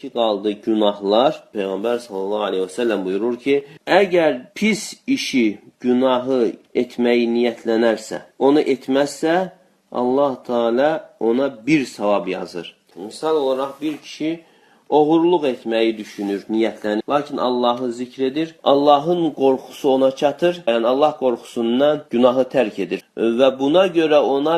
ki qaldı günahlar. Peyğəmbər sallallahu aleyhi və səlləm buyurur ki, əgər pis işi, günahı etməyi niyyətlənərsə, onu etməzsə, Allah Teala ona bir savab yazır. Misal olaraq bir kişi oğurluq etməyi düşünür, niyyətlənir. Lakin Allahı zikr edir. Allahın qorxusu ona çatır. Yəni Allah qorxusundan günahı tərk edir. Və buna görə ona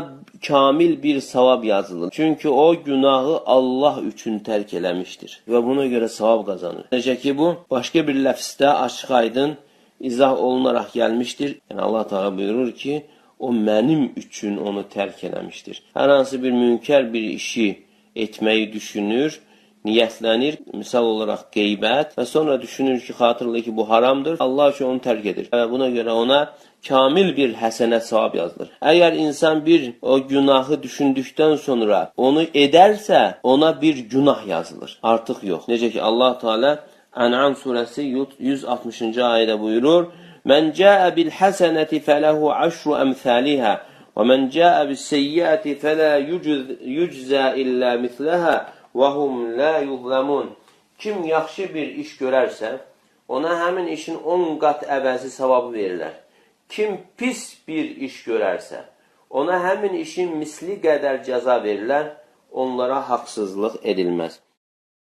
kamil bir savab yazılır. Çünki o günahı Allah üçün tərk eləmişdir. Və buna görə savab qazanır. Necə ki bu, başqa bir ləfsdə açıq-aydın izah olunaraq gəlmişdir. Yəni Allah Teala buyurur ki, o mənim üçün onu tərk eləmişdir. Hər hansı bir münkər bir işi etməyi düşünür, niyyətlənir, misal olaraq qeybət və sonra düşünür ki, xatırlayır ki, bu haramdır, Allah üçün onu tərk edir. Və buna görə ona kamil bir həsənət savab yazılır. Əgər insan bir o günahı düşündükdən sonra onu edərsə, ona bir günah yazılır. Artıq yox. Necə ki, Allah Teala Ən'am surəsi 160-cı ayədə buyurur, Mən cəə bil həsənəti fələhu əşru əmthəlihə və mən cəə bil seyyiəti fələ yüczə illə misləhə və hum lə yuhləmun. Kim yaxşı bir iş görərsə, ona həmin işin 10 qat əvəzi savabı verirlər. Kim pis bir iş görərsə, ona həmin işin misli qədər cəza verirlər, onlara haqsızlıq edilməz.